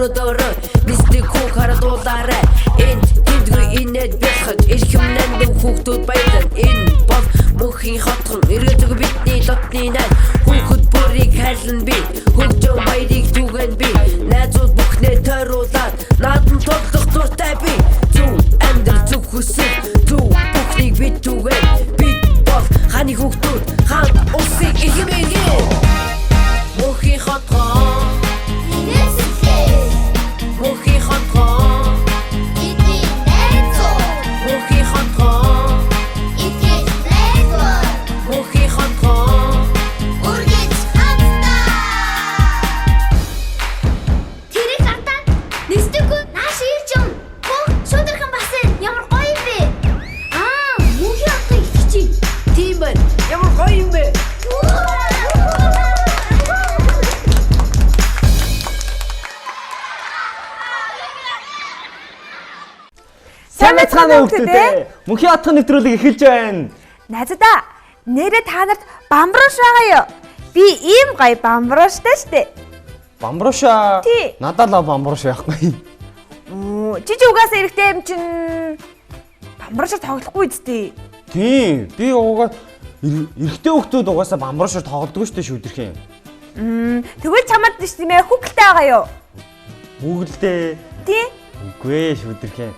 өрөөдөрөө мистик хүүг харадуулаарай энд тэндгүй инээд бэлхэж эрхэмнэн хүүхдүүд баялан энэ бол мөнхийн хотхон эргэлдэг бидний дотны найз хүүхэд бүрийг хайлан би хөгжөө баярыг түгэн би найзууд бүхнээ тойруулаад наадам тоглох дуртай би зүг амьдрал зүг хүсэл зүг бүхнийг бид түгэн бид бол ханы хүүхдүүд хаан усыг ихмээгээ мөнхийн хотхон мөнхийн хотхон бидний найзууд мөнхийн хотхон итгэж найзууд мөнхийн хотхон үргэлж хамтдаа тэрэг хатаа нэстэггүй нааш ирж юм бүх шудархан басан ямар гоё юм бэ мөнхийн хотын итгэж тийм байна ямар гоё юм бэ Сайн байцгаана хүүхдүүдээ. Мөнхийн хотхон нэвтрүүлэг эхэлж байна. Найзуудаа нэрээ та нарт бамбрууш байгаа юу? Би ийм гоё бамбрууштай штэ. Бамбрууша. Тий. Надад л бамбрууш байхгүй. Жижиг угаасаа эрэхтэй юм чин бамбруушаар тоглохгүй үсттэй. Тийм. Би угаа эрэгтэй хүүхдүүд угаасаа бамбруушаар тоглодог шүү дээ шүдэрхэн. Тэгвэл чамд тийм ээ хүүхэлтэй байгаа юу? Хүүгэлдээ. Тий. Үгүй ээ шүдэрхэн.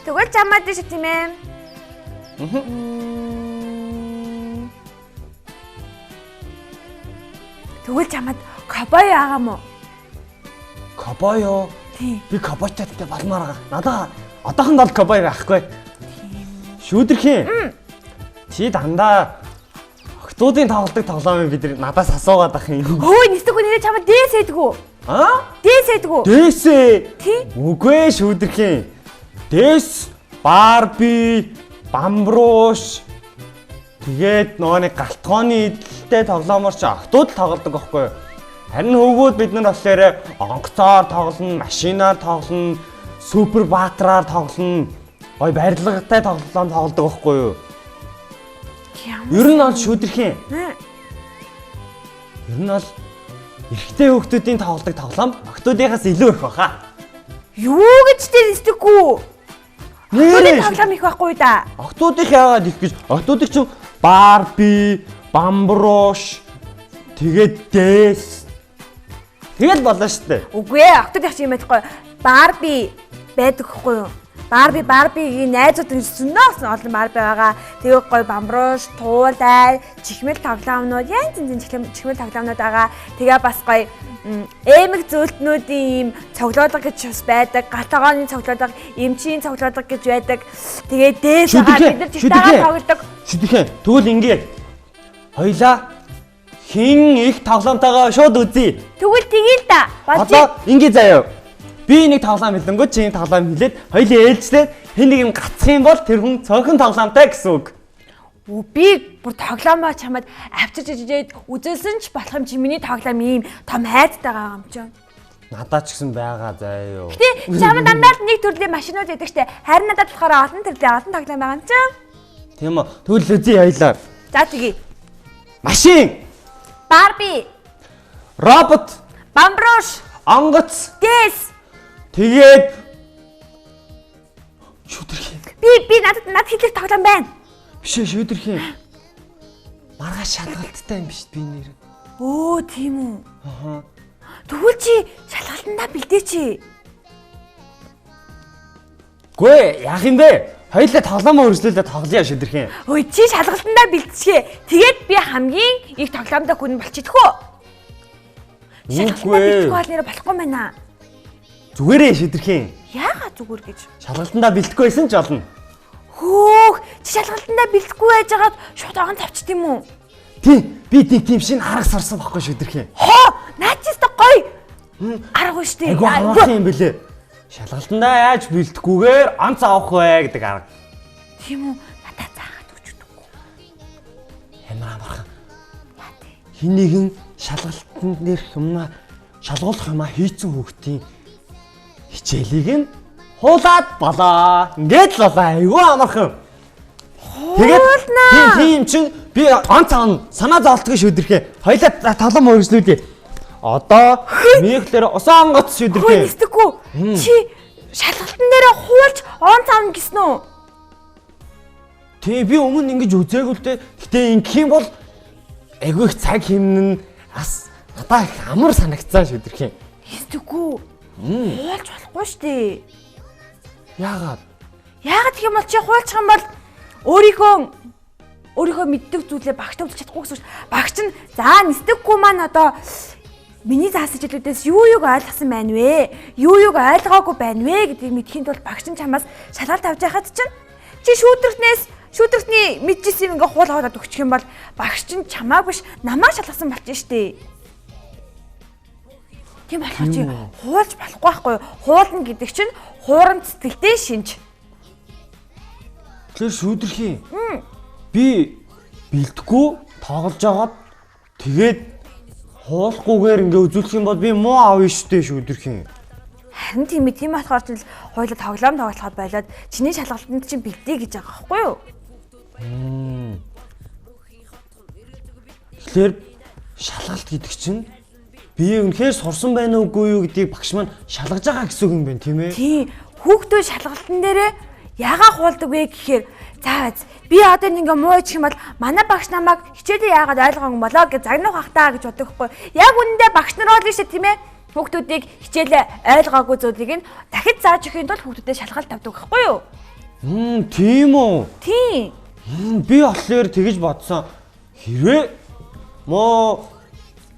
Тэгвэл чамд тийм ээ. Тэгвэл чамд кобой байгаа мó? Кобойо. Тий. Би кобойтой балмаар байгаа. Надаа одоохонд бол кобой байхгүй. Шүдэрхэн. Чи дандаа охтуудын тоглодог тоглоомыг бид надаас асуугаад ах юм. Хөөе нэстэггүй нэрээ чамд дээсэдгүү. Дээсэдгүү. Дээсээ. Тий. Үгүй ээ шүдэрхэн. Дээс, Барби, бамбрууш. Тэгээд нөгөө нэг галтгооны идэлтэй тоглоомор чи охтууд тоглодог байхгүй юу? Харин хөвгүүд бид нар болохоор онгоцоор тоглоно, машинаар тоглоно, супер баатраар тоглоно. Гой барилгатай тоглоом тоглодог байхгүй юу? Ер нь бол шүдэрхэн. Ер нь бол эрэгтэй хүүхдүүдийн тоглодог тоглоом охтуудынхаас илүү их баха. Юу гэж дээсдэггүй? Нэрээ тоглоом их байхгүй да. Охтуудыг яагаад их гэж? Охтуудыг ч Барби, бамбрууш, тэгээд дээс. Тэгэл болоо штэ. Үгүй ээ, охтууд их юм байхгүй. Барби байдаг хгүй юу? Барбигийн найзууд зөнөөс олон Барби байгаа. Тэгээ гоё бамбрууш, туулай, чихмэл тоглоомнууд, янз янзын чихмэл тоглоомнууд байгаа. Тэгээ бас гоё эмэг зөвлөлтнүүдийн ийм цоглоолго гэж бас байдаг. Галтгооны цоглоолго, эмчийн цоглоолго гэж байдаг. Тэгээ дээс байгаа бид нар жигтайгаар тоглодог. Шүдэрхэн. Тэгвэл ингээд хоёлаа хин их тоглоомтойгоо шууд үзье. Тэгвэл тгийл та. Одоо ингээд заяа. Би нэг тоглоом хэлэнгүүт чи тоглоом хэлээд хоёлаа ээлжлээд хэн нэг юм гацх юм бол тэр хүн цонхон тоглоомтой гэсэн үг. Би бүр тоглоомоо чамд авчирч ижээд үзүүлсэн ч болох юм чи миний тоглоом ийм том хайцтай байгаа юм чинь. Надад ч гэсэн байгаа заяа юу. Гэтэ чамд дандаа л нэг төрлийн машинууд байдаг штэ. Харин надад болохоор олон төрлийн олон тоглоом байгаа юм чинь. Тийм үү. Тэгвэл үзье хоёлаа. За тэгье. Машин, Барби, робот, бамбрууш, онгоц, дээс. тэгээд шүдэрхэн. Би надад хэлэх тоглоом байна. Биш ээ шүдэрхэн. Маргааш шалгалттай юм биш би нэр. Өө тийм үү. Аха. Тэгвэл чи шалгалтандаа бэлдээ чи. Гүй яах юм бэ? Хоёулаа тоглоомоо өргөжлүүлээд тоглоё шүдэрхэн. Ой чи шалгалтандаа бэлдчихээ. Тэгээд би хамгийн их тоглоомтой хүн болчихдгөө. Шалгалтандаа бэлдэхгүй бол нэр болохгүй байна. Зүгээрээ шүдэрхэн. Яагаад зүгээр гэж? Шалгалтандаа бэлдэхгүй байсан ч олно. Хөөх чи шалгалтандаа бэлдэхгүй байжгаад шууд огон тавьчих тийм үү? Тийм би тийм шинэ арга сарсан байхгүй шүдэрхэн. Хоо наачистай гоё. Арга штэ. Айгу хамаахан юм бэлээ. Шалгалтандаа яаж бэлдэхгүйгээр онц авах вэ гэдэг арга. Тийм үү? Надад заагаад өгчдөггүй. Ямар амархан. Хин нэгэн шалгалтанд нэр юмна шалгуулах юмаа хийцэн хүүхдийн хичээлийг нь хуулаад болоо. Ингээд л болоо. Айгу амархан. Тэгээд тийм чинь би онц аавна санаа зовлтгүй шүдэрхээ. Хоёлаа тоглоом өргөжлүүлье. Одоо Миглэр усан гоц Хөөе шүдэрхий. нэстэггүй. Чи шалгалтан дээрээ хуулж он цаавна гэсэн үү? Тий би өмнө ингэж үзээгүй л дээ. Гэтэ ингэх юм бол айгүй их цаг хэмнэн бас надаа их амар санагцсан шүдэрхий. Нэстэггүй. Хуулж болохгүй шүү дээ. Яагаад? Яагаад гэх юм бол чи хуулчих юм бол өөрийнхөө мэддэг зүйлээ багштай үзэж чадахгүй гэсэн шүү. Багш нь за нэстэггүй маань одоо миний заасан хичээлүүдээс юу юуг ойлгосон байна вэ? Юу юуг ойлгоогүй байна вэ гэдгийг мэдхийн тулд багш нь чамаас шалгалт авч байхад чинь чи шүүтрэгтний мэдчихсэн юм ингээ хуул хаваад өгчих юм бол багш нь чамааг биш намайг шалгасан болчих штэ. Тийм болохоор чи хуулж болохгүй байхгүй юу? Хуулна гэдэг чинь хуурам цэцгэлтэй шинж. Тэр шүдэрхий. Би бэлдэхгүй тоглож агаад тэгээд хуулахгүйгээр ингээ үзүүлэх юм бол би муу авна штэ шүдэрхий. Харин тийм болохоор ч хоёулаа тоглоом тоглоход болоод чиний шалгалтанд чинь бэлдээ гэж байгаа байхгүй юу? Тэгэхээр шалгалт гэдэг чинь би үнэхээр сурсан байна уугүй юу гэдгийг багш маань шалгаж байгаа гэсэн үг юм байна тийм ээ? Тийм. Хүүхдүүд шалгалтан дээрээ яагаад хуулдаг вэ гэхээр за би одоо ингээ муу ичих юм бол манай багш намайг хичээлээ яагаад ойлгоогүй болоо гэж загнах бах таа гэж боддог хгүй. Яг үнэндээ багш нар бол биш тийм ээ? Хүүхдүүдийг хичээлээ ойлгоогүй зүйлийг нь дахид зааж өгөхийн тулд хүүхдүүдэд шалгалт авдаг байхгүй юу? Тийм үү? Тийм. Би болохоор тэгэж бодсон. Хэрвээ муу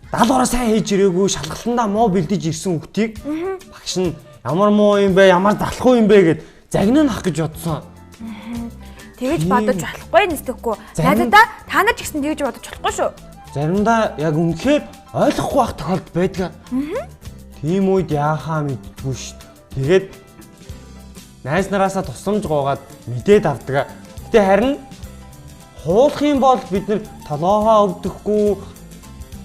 даалгавраа сайн хийж ирээгүй шалгалтандаа муу бэлдэж ирсэн хүүхдийг багш нь ямар муу юм бэ, ямар залхуу юм бэ гэд загнах гэж бодсон. Тэгэж бодож болохгүй нэстэггүй. Надад та нар ч гэсэн тэгэж бодож болохгүй шүү. Заримдаа яг үнэхээр ойлгохгүй байх тохиолдол байдаг. Тийм үед яахаа мэддэггүй шүү. Тэгээд найз нараасаа тусламж гоогаад мэдээд авдаг. Гэтэ харин хуулах юм бол бид нэр толоохоо өвдөхгүй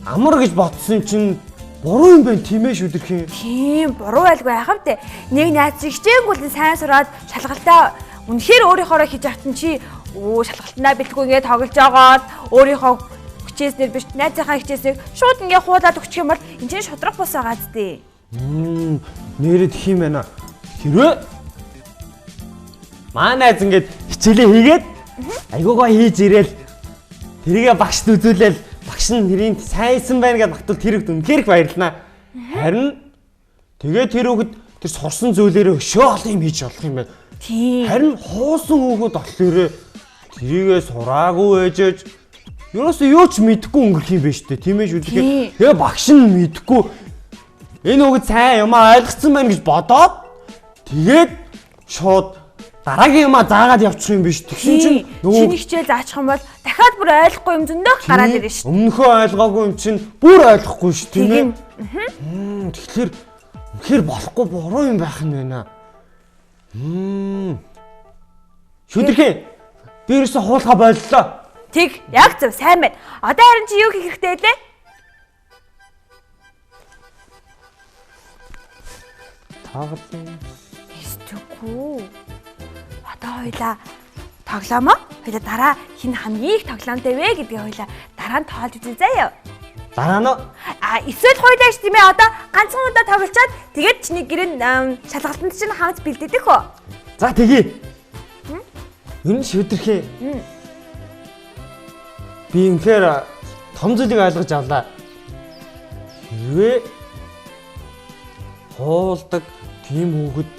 амар гэж бодсон чинь буруу юм байна тийм ээ шүдэрхий. Тийм буруу байлгүй яхав те. Нэг найз хичээнгүүл сайн сураад шалгалтаа үнэхээр өөрийнхоороо хийж ахтан чи шалгалтнаа бэлтгүй ингээд тоглож байгаад өөрийнхөө хичээснээр биш найзынхаа хичээсийг шууд ингээд хуулаад өгчих юм бол энэ чинь шудрах бус байгаа зү. Нэрээ тэх юм байна. Хэрвээ маа найз ингээд хичээлээ хийгээд айгуугаа хийж ирээл тэрийгэ багшд үзүүлээл багш нь нэрийн сайн исэн байна гэж багтвал тэр хүүхд үнэхээр их баярлнаа. Харин тэгээд тэр хүүхд тэр сурсан зүйлээрээ өшөө олон юм хийж болох юм байна. Тийм. Харин хуусан хүүхд болохоор тэрийгэ сураагүй ээжэж ерөөсөө юу ч мэдэхгүй өнгөрөх юм байна шүү дээ. Тийм ээ шүү. Тэгээ багш нь мэдэхгүй энэ хүүхд сайн юм ойлгоцсон байна гэж бодоод тэгээд шууд дараагийн юмаа заагаад явчих юм биш. Тэгсэн чинь чиний хичээл заачих юм бол дахиад бүр ойлгохгүй юм зөндөх гараад ирнэ шүү. Өмнөхөө ойлгоогүй юм чинь бүр ойлгохгүй шүү тийм ээ. Тэгэхээр үнэхээр болохгүй буруу юм байх нь байна. Шүдэрхий би ерөөсө хуулахаа боллоо. Тэг яг зөв сайн байна. Одоо харин чи юу хийх хэрэгтэй лээ? Таагалаа. Эсвэл одоо хоёлаа тоглоомоо. Хоёлаа дараа хин хамгийн их тоглоомтой вэ гэдгийг хоёлаа дараа нь тоолж үзье заяа. Дараа нь Эсвэл хоёлаа ш тийм ээ одоо ганцхан удаа тоглолцоод тэгээд чиний гэрэн шалгалтанд чинь хамт бэлдээдэг хөө. за тэгье. Энэ шүдэрхий. Би үнэхээр том зүйлийг ойлгож авлаа. Хэрвээ хуулдаг тийм хүүхэд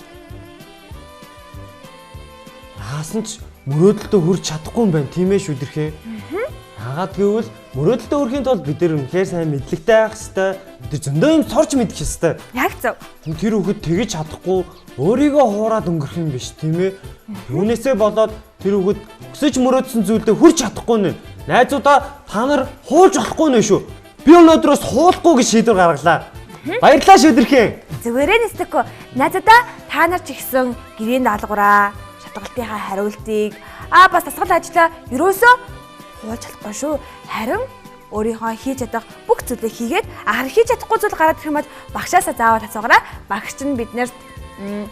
хаасан ч мөрөөдөлтөд хүрч чадахгүй юм байна тийм ээ шүдэрхий. Яагаад гэвэл мөрөөдөлтөд хүрэхийн тулд бид нэр үнэхээр сайн мэдлэгтэй байх хэрэгтэй. Бид зөндөө юм сурч мэдэх хэрэгтэй. Яг зөв. Тэр хүүхэд тэгэж чадахгүй өөрийгөө хуураад өнгөрөх юм биш тийм ээ. Үүнээсээ болоод тэр хүүхэд өсөж мөрөөдсөн зүйлдээ хүрч чадахгүй нэ. Найзуудаа та нар хуулж болохгүй нэ шүү. Би өнөөдрөөс хуулахгүй гэж шийдвэр гаргалаа. Баярлалаа шүдэрхий. Зүгээрээ нэстэггүй. Найзуудаа та нар ч ихсэн гэрийн даалгавраа, шалгалтынхаа хариултыг бас дасгал ажлаа ерөөсөө хуулж чадахгүй шүү. Харин өөрийнхөө хийж чадах бүх зүйлээ хийгээд хийж чадахгүй зүйл гараад ирэх юм бол багшаасаа заавал асуугаарай. Багш нь биднэрт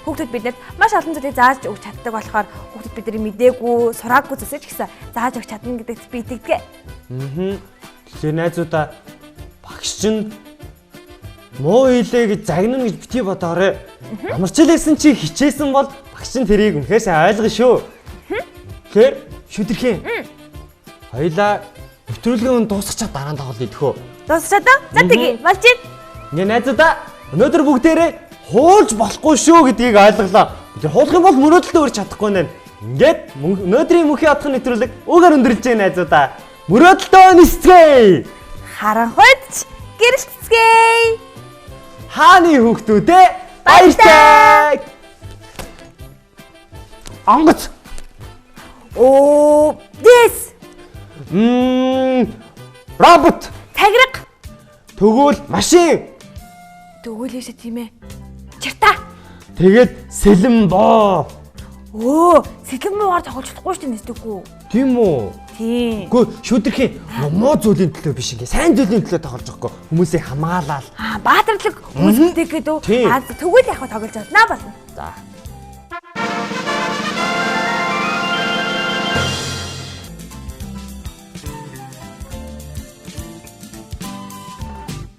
хүүхдүүд биднэрт маш олон зүйлийг зааж өгч чаддаг болохоор хүүхдүүд бидний мдээгүй, сураагүй зүйлсээ ч гэсэн зааж өгч чадна гэдэгт би итгэдэг. Тэгэхээр найзуудаа багш чинь Муу хийлээ гэж загнана гэж бити бодоорой. Амарчлээсэн чи хичээсэн бол багш нь тэрийг үнэхээр сайн ойлгоно шүү. Тэгэхээр шүдэрхэн. Хоёлаа нэвтрүүлгийн өн дуусчихад дараа нь тоглолт идэх үү? Дуусчаад аа? За тэгье. Болж ийн. Ингээ найзуудаа өнөөдөр бүгдээрээ хуулж болохгүй шүү гэдгийг ойлголоо. Тэр хуулах юм бол мөрөөдөлтөө өрч чадахгүй нэ. Ингээд өнөөдрийн мөнхийн отхон нэвтрүүлэг угаар өндөрлж байгаа найзуудаа. Мөрөөдөлтөө нисцгээе. Харанхуйч гэрэлцгээе. Хааны хүүхдүүдээ баяртай. Онгоц. Оо, this. Робот. Таграг. Тэгвэл машин. Төгөөлөөсөө тийм ээ. Чарта. Тэгээд сэлэн боо. Оо, сэтгэн муугаар тоглож чадахгүй шүү дээ нэстэггүй. Тийм үү? Тийм. Гэхдээ шүдэрхийн муу зүйлийн төлөө биш ингээ сайн зүйлийн төлөө тоглож байгаа хгүй. Хүмүүсийг хамгаалаад. Баатарлаг үүсгдэг гэдэг үү? Тийм. Тэгвэл яг тоглож чаднаа болно. За.